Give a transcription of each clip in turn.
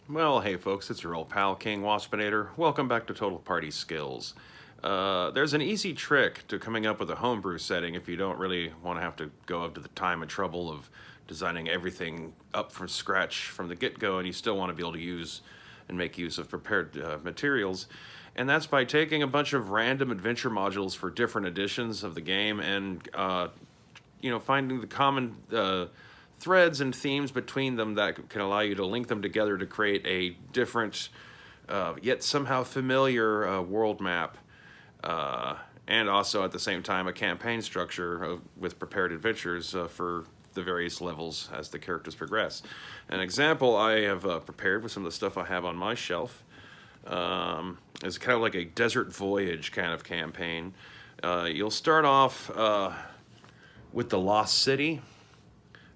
Well, hey folks, it's your old pal King Waspinator. Welcome back to Total Party Skills. There's an easy trick to coming up with a homebrew setting if you don't really want to have to go up to the time and trouble of designing everything up from scratch from the get-go, and you still want to be able to use and make use of prepared materials. And that's by taking a bunch of random adventure modules for different editions of the game and finding the common threads and themes between them that can allow you to link them together to create a different, yet somehow familiar world map. And also at the same time a campaign structure with prepared adventures for the various levels as the characters progress. An example I have prepared with some of the stuff I have on my shelf is kind of like a desert voyage kind of campaign. You'll start off with the Lost City.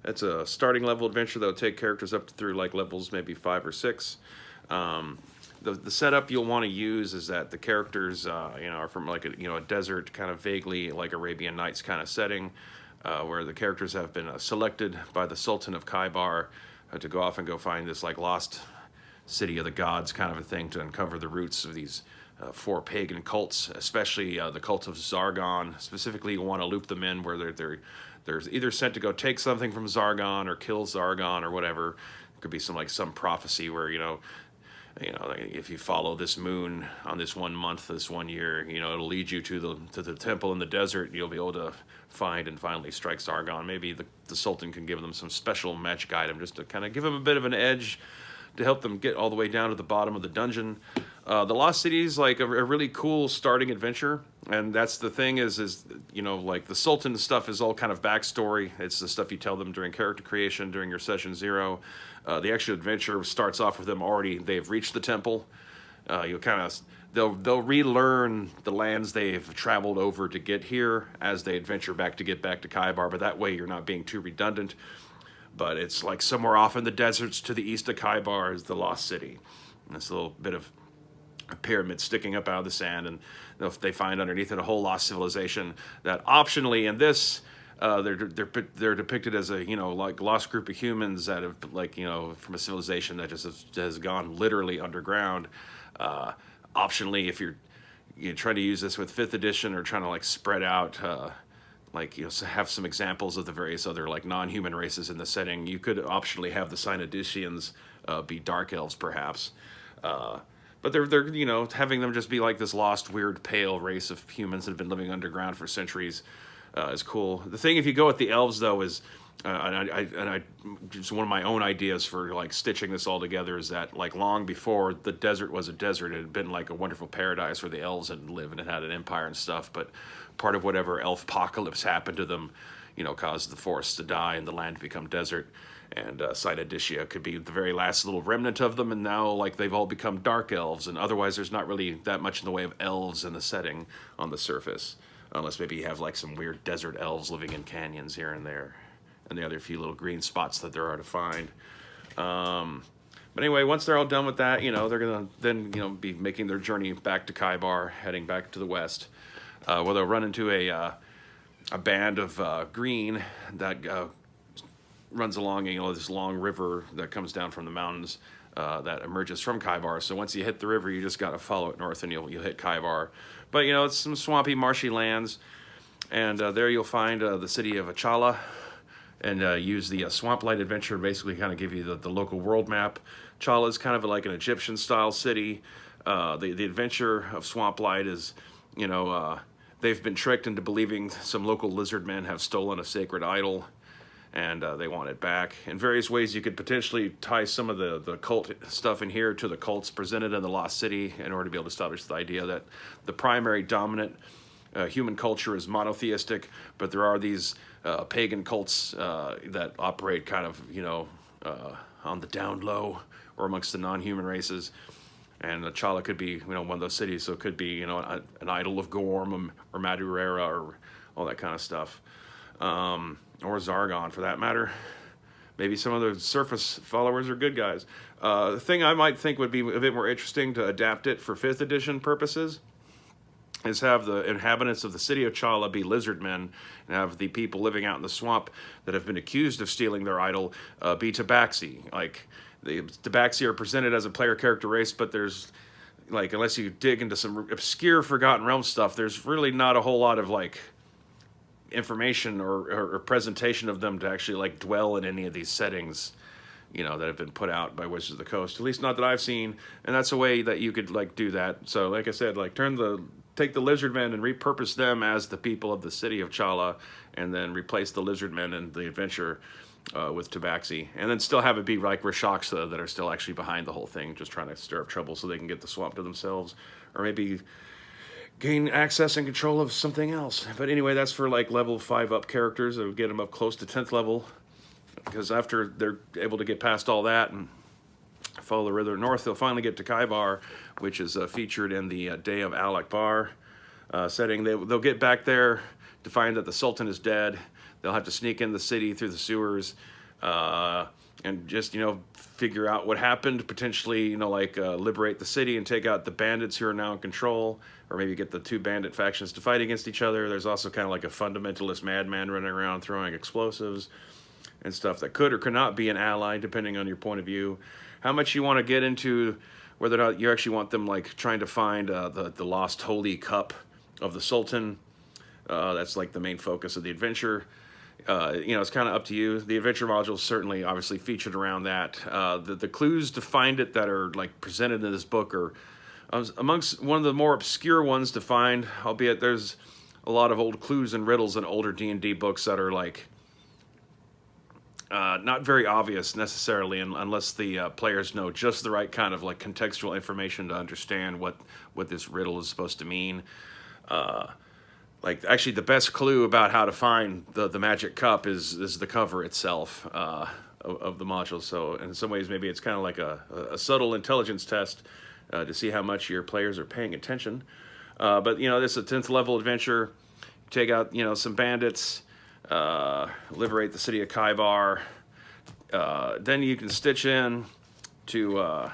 It's a starting level adventure that'll take characters up through like levels maybe 5 or 6. The setup you'll want to use is that the characters are from like a desert kind of vaguely like Arabian Nights kind of setting, where the characters have been selected by the Sultan of Kaibar to go off and go find this like lost city of the gods kind of a thing to uncover the roots of these 4 pagan cults, especially the cult of Zargon. Specifically, you want to loop them in where they're either sent to go take something from Zargon or kill Zargon or whatever. It could be some prophecy where if you follow this moon on this one month, this one year, it'll lead you to the temple in the desert. You'll be able to find and finally strike Zargon. Maybe the Sultan can give them some special magic item just to kind of give them a bit of an edge to help them get all the way down to the bottom of the dungeon. The Lost City is like a really cool starting adventure, and that's the thing is like the Sultan stuff is all kind of backstory. It's the stuff you tell them during character creation, during your session 0. The actual adventure starts off with them they've reached the temple. They'll relearn the lands they've traveled over to get here as they adventure to get back to Kaibar, but that way you're not being too redundant. But it's like somewhere off in the deserts to the east of Kaibar is the Lost City. And it's a little bit of a pyramid sticking up out of the sand, and they find underneath it a whole lost civilization that optionally in this they're depicted as a like lost group of humans that have from a civilization that just has gone literally underground. Optionally, if you're trying to use this with 5th edition or trying to like spread out have some examples of the various other like non-human races in the setting, you could optionally have the Cynodicians be dark elves perhaps. But they're having them just be like this lost, weird, pale race of humans that have been living underground for centuries is cool. The thing, if you go with the elves, though, is I just one of my own ideas for like stitching this all together is that like long before the desert was a desert, it had been like a wonderful paradise where the elves had lived and it had an empire and stuff. But part of whatever elf apocalypse happened to them, caused the forests to die and the land to become desert. And Cynodicia could be the very last little remnant of them, and now like they've all become dark elves, and otherwise there's not really that much in the way of elves in the setting on the surface, unless maybe you have like some weird desert elves living in canyons here and there, and the other few little green spots that there are to find. But anyway, once they're all done with that, they're gonna then be making their journey back to Kaibar, heading back to the west, where they'll run into a band of green that runs along this long river that comes down from the mountains that emerges from Kaibar. So once you hit the river, you just got to follow it north and you'll hit Kaibar. But it's some swampy, marshy lands, and there you'll find the city of Achala, and use the Swamp Light adventure to basically kind of give you the local world map. Chala is kind of like an Egyptian style city. The adventure of Swamp Light is they've been tricked into believing some local lizard men have stolen a sacred idol, and they want it back. In various ways, you could potentially tie some of the cult stuff in here to the cults presented in the Lost City in order to be able to establish the idea that the primary dominant human culture is monotheistic, but there are these pagan cults that operate kind of, on the down low or amongst the non-human races. And Chala could be, one of those cities, so it could be, an idol of Gorm or Madureira or all that kind of stuff. Or Zargon, for that matter. Maybe some of the surface followers are good guys. The thing I might think would be a bit more interesting to adapt it for 5th edition purposes is have the inhabitants of the city of Chala be lizard men, and have the people living out in the swamp that have been accused of stealing their idol be tabaxi. Like, the Tabaxi are presented as a player character race, but there's like, unless you dig into some obscure Forgotten Realms stuff, there's really not a whole lot of like information or presentation of them to actually like dwell in any of these settings, you know, that have been put out by Wizards of the Coast, at least not that I've seen. And that's a way that you could like do that. So like I said, like take the Lizardmen and repurpose them as the people of the city of Chala, and then replace the Lizardmen and the adventure with Tabaxi, and then still have it be like Rakshasa that are still actually behind the whole thing, just trying to stir up trouble so they can get the swamp to themselves, or maybe gain access and control of something else. But anyway, that's for like level 5 up characters. That would get them up close to 10th level, because after they're able to get past all that and follow the river north, they'll finally get to Kaibar, which is featured in the Day of Al-Akbar setting. They'll get back there to find that the Sultan is dead. They'll have to sneak in the city through the sewers and just, you know, figure out what happened, potentially, you know, like liberate the city and take out the bandits who are now in control, or maybe get the 2 bandit factions to fight against each other. There's also kind of like a fundamentalist madman running around throwing explosives and stuff that could or could not be an ally, depending on your point of view. How much you want to get into whether or not you actually want them like trying to find the lost holy cup of the Sultan. That's like the main focus of the adventure. You know, it's kind of up to you. The adventure module is certainly obviously featured around that. The clues to find it that are like presented in this book are amongst one of the more obscure ones to find, albeit there's a lot of old clues and riddles in older D&D books that are like not very obvious necessarily, unless the players know just the right kind of like contextual information to understand what this riddle is supposed to mean. Like, actually, the best clue about how to find the magic cup is the cover itself of the module. So in some ways, maybe it's kind of like a subtle intelligence test to see how much your players are paying attention. But, you know, this is a 10th level adventure. Take out, you know, some bandits, liberate the city of Kaibar. Then you can stitch in to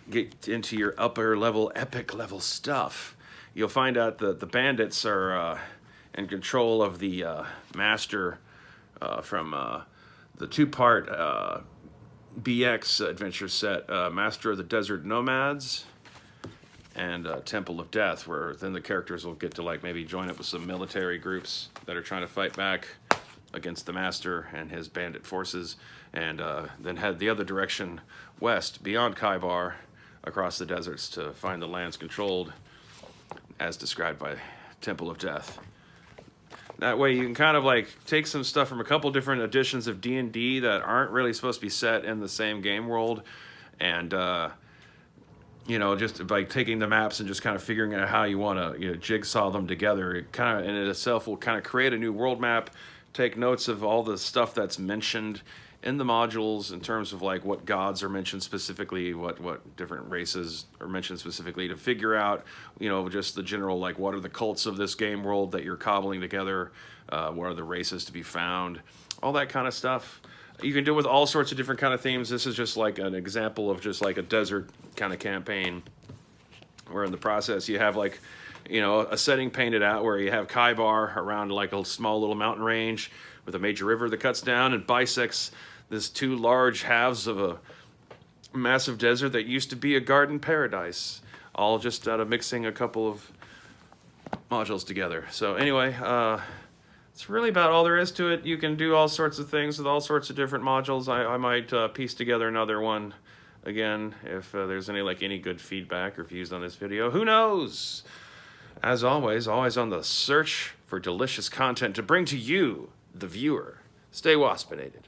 get into your upper level, epic level stuff. You'll find out that the bandits are in control of the master from the 2-part BX adventure set, Master of the Desert Nomads and Temple of Death, where then the characters will get to like maybe join up with some military groups that are trying to fight back against the master and his bandit forces, and then head the other direction west beyond Kaibar across the deserts to find the lands controlled as described by Temple of Death. That way you can kind of like take some stuff from a couple different editions of D&D that aren't really supposed to be set in the same game world, and you know, just by taking the maps and just kind of figuring out how you want to, you know, jigsaw them together. It kind of in itself will kind of create a new world map, take notes of all the stuff that's mentioned in the modules in terms of like what gods are mentioned specifically, what different races are mentioned specifically, to figure out, you know, just the general like what are the cults of this game world that you're cobbling together, what are the races to be found, all that kind of stuff. You can do it with all sorts of different kind of themes. This is just like an example of just like a desert kind of campaign, where in the process you have like, you know, a setting painted out where you have Kaibar around like a small little mountain range with a major river that cuts down and bisects this 2 large halves of a massive desert that used to be a garden paradise, all just out of mixing a couple of modules together. So anyway, it's really about all there is to it. You can do all sorts of things with all sorts of different modules. I might piece together another one again if there's any good feedback or views on this video. Who knows? As always on the search for delicious content to bring to you, the viewer. Stay waspinated.